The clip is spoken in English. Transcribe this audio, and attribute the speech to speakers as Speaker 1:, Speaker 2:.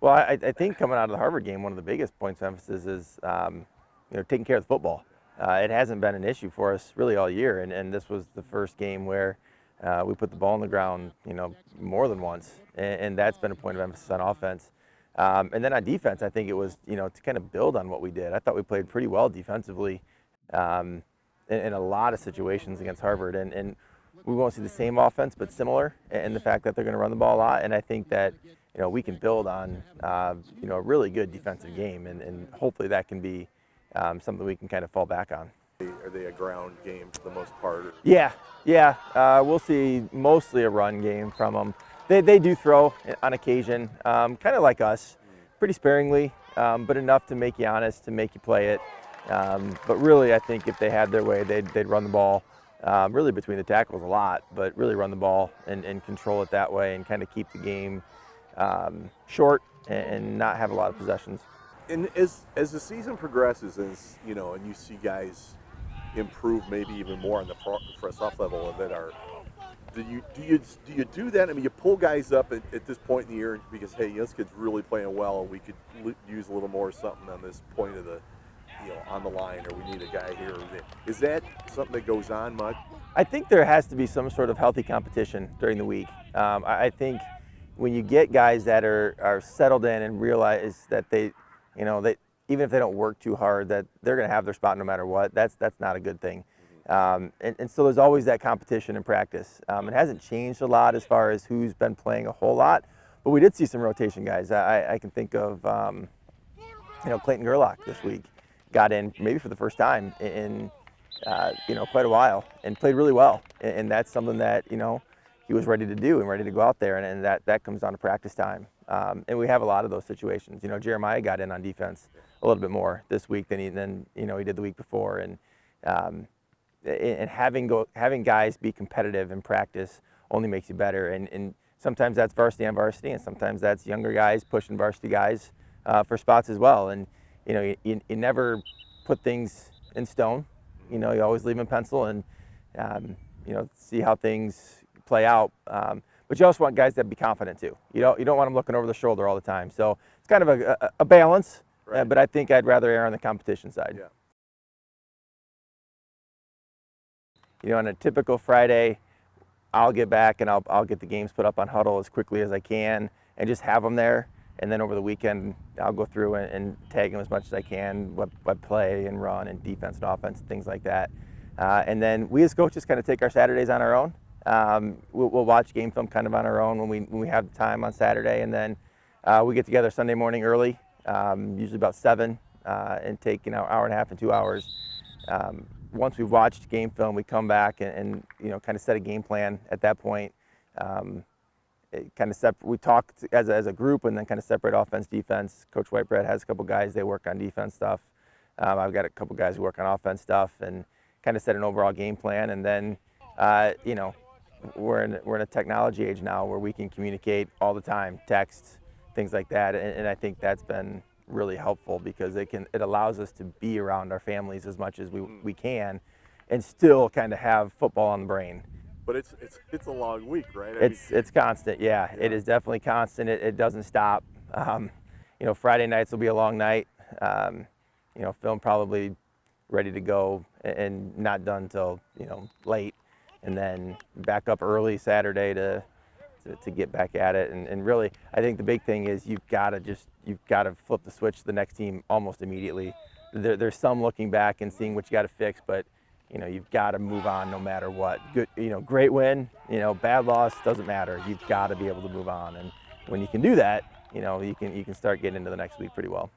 Speaker 1: Well, I think coming out of the Harvard game, one of the biggest points of emphasis is taking care of the football. It hasn't been an issue for us really all year, and this was the first game where we put the ball on the ground, more than once, and that's been a point of emphasis on offense. And then on defense, I think it was, to kind of build on what we did. I thought we played pretty well defensively in a lot of situations against Harvard, and we won't see the same offense, but similar in the fact that they're going to run the ball a lot. And I think that we can build on a really good defensive game, and hopefully that can be something we can kind of fall back on.
Speaker 2: Are they a ground game for the most part?
Speaker 1: Yeah. We'll see mostly a run game from them. They do throw on occasion, kind of like us, pretty sparingly, but enough to make you honest, to make you play it. But really, I think if they had their way, they'd run the ball really between the tackles a lot, but really run the ball and control it that way and kind of keep the game short and not have a lot of possessions.
Speaker 2: And as the season progresses, and you see guys improve maybe even more on the first off level that are, do you do that? I mean, you pull guys up at this point in the year because, hey, this kid's really playing well, and we could use a little more something on this point of the, on the line, or we need a guy here. Is that something that goes on much?
Speaker 1: I think there has to be some sort of healthy competition during the week. I think when you get guys that are settled in and realize that they even if they don't work too hard, that they're going to have their spot no matter what, that's not a good thing. And so there's always that competition in practice. It hasn't changed a lot as far as who's been playing a whole lot, but we did see some rotation guys. I can think of Clayton Gerlach this week. Got in maybe for the first time in quite a while and played really well. And that's something that he was ready to do and ready to go out there, and that comes down to practice time. And we have a lot of those situations. Jeremiah got in on defense a little bit more this week than he did the week before, and having guys be competitive in practice only makes you better. And sometimes that's varsity on varsity, and sometimes that's younger guys pushing varsity guys for spots as well. And you never put things in stone. You always leave them in pencil and see how things play out. But you also want guys that be confident too. You don't want them looking over the shoulder all the time. So it's kind of a balance. Right. But I think I'd rather err on the competition side.
Speaker 2: Yeah.
Speaker 1: On a typical Friday, I'll get back and I'll get the games put up on Huddle as quickly as I can and just have them there. And then over the weekend, I'll go through and tag them as much as I can, what play and run and defense and offense and things like that. And then we as coaches kind of take our Saturdays on our own. We'll watch game film kind of on our own when we have the time on Saturday, and then we get together Sunday morning early, usually about 7, and take hour and a half and 2 hours. Once we've watched game film, we come back and kind of set a game plan at that point. We talk as a group and then kind of separate offense, defense. Coach Whitebread has a couple guys, they work on defense stuff. I've got a couple guys who work on offense stuff, and kind of set an overall game plan. And then, we're in a technology age now where we can communicate all the time, text, things like that. And I think that's been really helpful because it allows us to be around our families as much as we can, and still kind of have football on the brain.
Speaker 2: But it's a long week, right?
Speaker 1: It's constant, yeah. It is definitely constant. It doesn't stop. Friday nights will be a long night. Film probably ready to go and not done till late, and then back up early Saturday to get back at it. And really, I think the big thing is you've got to flip the switch to the next team almost immediately. There's some looking back and seeing what you got to fix, but you've got to move on no matter what. Good, great win, bad loss, doesn't matter. You've got to be able to move on, and when you can do that, you can start getting into the next week pretty well.